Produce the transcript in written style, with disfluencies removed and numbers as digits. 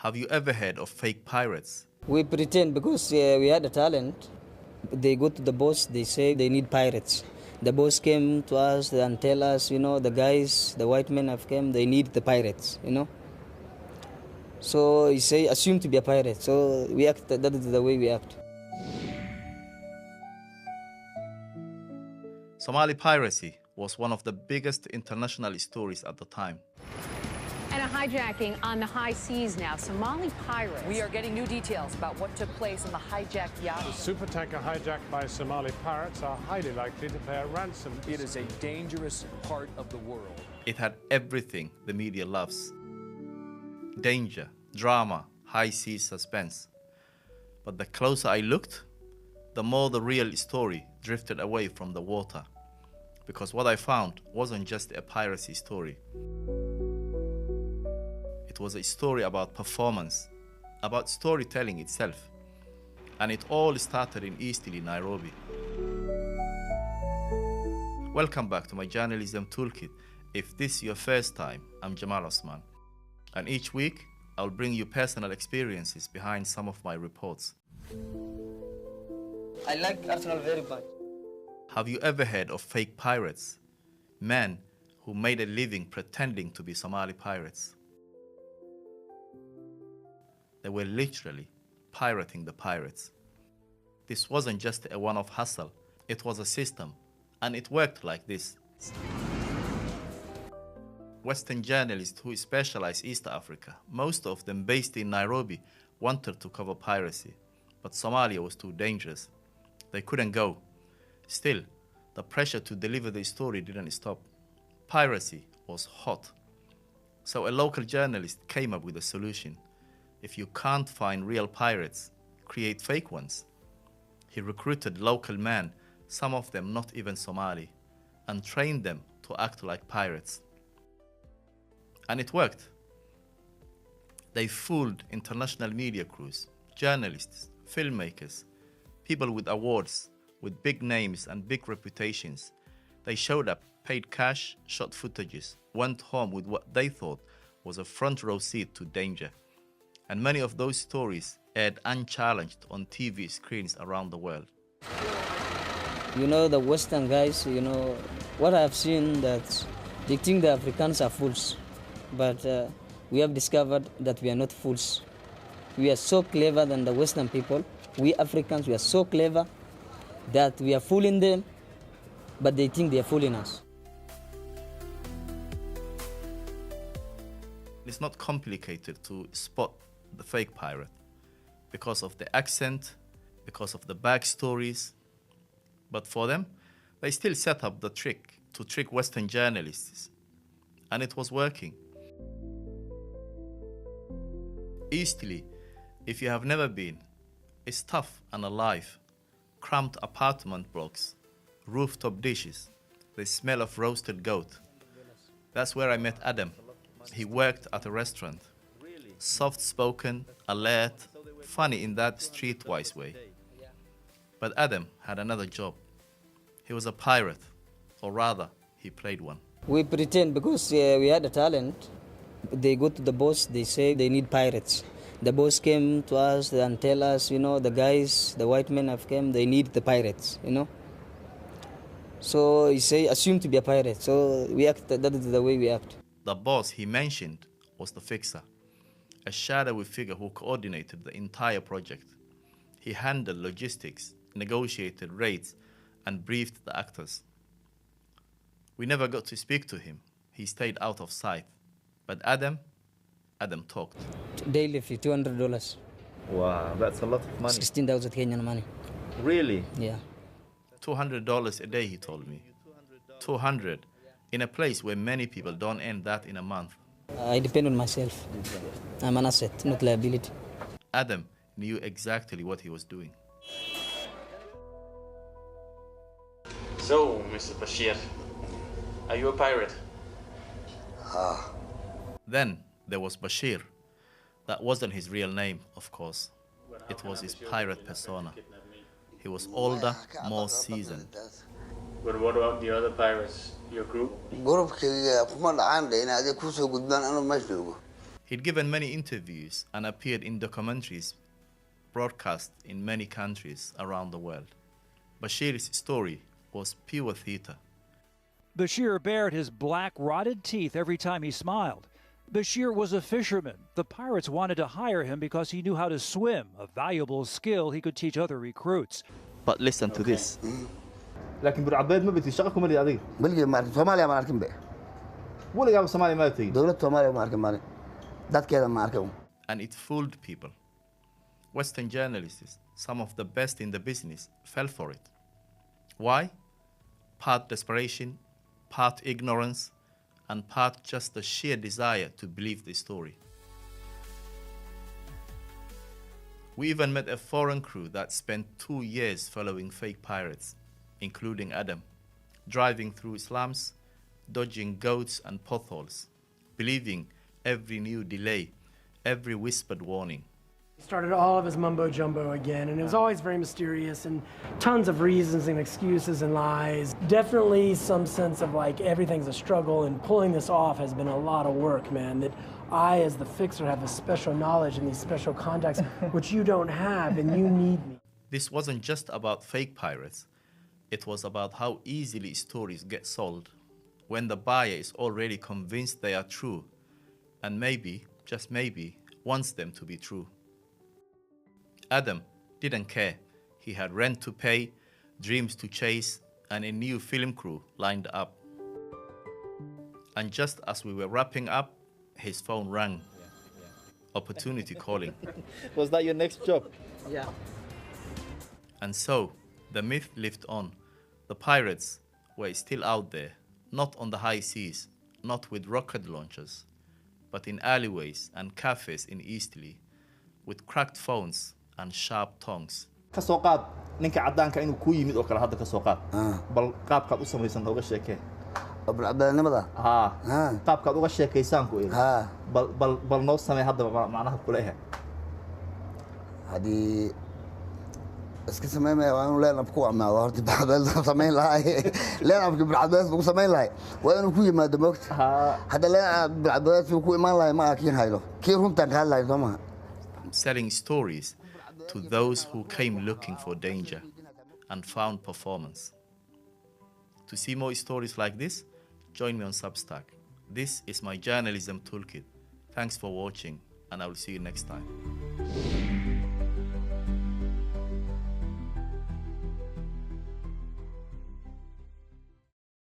Have you ever heard of fake pirates? We pretend because we had a talent. They go to the boss, they say they need pirates. The boss came to us and tell us, the guys, the white men have come, they need the pirates. So he say, assume to be a pirate. So we act, that is the way we act. Somali piracy was one of the biggest international stories at the time. And a hijacking on the high seas now. Somali pirates. We are getting new details about what took place on the hijacked yacht. The supertanker hijacked by Somali pirates are highly likely to pay a ransom. It is a dangerous part of the world. It had everything the media loves. Danger, drama, high seas suspense. But the closer I looked, the more the real story drifted away from the water. Because what I found wasn't just a piracy story. It was a story about performance, about storytelling itself. And it all started in Eastleigh, Nairobi. Welcome back to my journalism toolkit. If this is your first time, I'm Jamal Osman. And each week, I'll bring you personal experiences behind some of my reports. I like Arsenal very much. Have you ever heard of fake pirates? Men who made a living pretending to be Somali pirates. They were literally pirating the pirates. This wasn't just a one-off hustle, it was a system, and it worked like this. Western journalists who specialize East Africa, most of them based in Nairobi, wanted to cover piracy, but Somalia was too dangerous. They couldn't go. Still, the pressure to deliver the story didn't stop. Piracy was hot. So a local journalist came up with a solution. If you can't find real pirates, create fake ones. He recruited local men, some of them not even Somali, and trained them to act like pirates. And it worked. They fooled international media crews, journalists, filmmakers, people with awards, with big names and big reputations. They showed up, paid cash, shot footages, went home with what they thought was a front row seat to danger. And many of those stories aired unchallenged on TV screens around the world. The Western guys, what I've seen that they think the Africans are fools. But we have discovered that we are not fools. We are so clever than the Western people. We Africans, we are so clever that we are fooling them, but they think they are fooling us. It's not complicated to spot the fake pirate because of the accent, because of the backstories. But for them, they still set up the trick to trick Western journalists. And it was working. Eastleigh, if you have never been, is tough and alive. Cramped apartment blocks, rooftop dishes, the smell of roasted goat. That's where I met Adam. He worked at a restaurant. Soft-spoken, alert, funny in that streetwise way. But Adam had another job. He was a pirate, or rather, he played one. We pretend because we had a talent. They go to the boss, they say they need pirates. The boss came to us and tell us, the guys, the white men have come, they need the pirates. So he say, assume to be a pirate. So we act, that is the way we act. The boss he mentioned was the fixer, a shadowy figure who coordinated the entire project. He handled logistics, negotiated rates, and briefed the actors. We never got to speak to him. He stayed out of sight. But Adam talked. Daily fee, $200. Wow, that's a lot of money. 16,000 Kenyan money. Really? Yeah. $200 a day, he told me. 200 in a place where many people don't earn that in a month. I depend on myself. I'm an asset, not liability. Adam knew exactly what he was doing. So, Mr. Bashir, are you a pirate? Then there was Bashir. That wasn't his real name, of course. It was his pirate persona. He was older, more seasoned. But what about the other He'd given many interviews and appeared in documentaries broadcast in many countries around the world. Bashir's story was pure theater. Bashir bared his black, rotted teeth every time he smiled. Bashir was a fisherman. The pirates wanted to hire him because he knew how to swim, a valuable skill he could teach other recruits. But listen to this. لكن بالعباد ما بتي شقكم اللي عليه. بلقي مارك سوماليا ما نركب به. ولا قام سوماليا ما تي. دولة سوماليا ما نركب مالي. ده كده ما نركبهم. And it fooled people. Western journalists, some of the best in the business, fell for it. Why? Part desperation, part ignorance, and part just the sheer desire to believe the story. We even met a foreign crew that spent 2 years following fake pirates, including Adam, driving through slums, dodging goats and potholes, believing every new delay, every whispered warning. He started all of his mumbo jumbo again, and it was always very mysterious and tons of reasons and excuses and lies. Definitely some sense of like everything's a struggle, and pulling this off has been a lot of work, man. That I, as the fixer, have a special knowledge and these special contacts, which you don't have, and you need me. This wasn't just about fake pirates. It was about how easily stories get sold when the buyer is already convinced they are true, and maybe, just maybe, wants them to be true. Adam didn't care. He had rent to pay, dreams to chase, and a new film crew lined up. And just as we were wrapping up, his phone rang. Opportunity calling. Was that your next job? Yeah. And so, the myth lived on. The pirates were still out there, not on the high seas, not with rocket launchers, but in alleyways and cafes in Eastleigh, with cracked phones and sharp tongues. ka soo qaad ninka cadaanka inuu ku yimid oo kala hadda ka soo qaad bal qaabkaad u samaysan uga sheekay abulcabaalnimada qaabkaad uga sheekaysaan ku bal noo samee hadda macnaha kula ah hadii iska sameeyay waa inuu leenab ku amaado horti bacdal sameyn lahay leenab bacdal ku sameyn lahay waa inuu ku yimaado moogta hadda leenab bacdal ku imaan lahay ma akiin haylo kii runtan ka hadlay Soomaa. Selling stories to those who came looking for danger and found performance. To see more stories like this, join me on Substack. This is my journalism toolkit. Thanks for watching, and I will see you next time.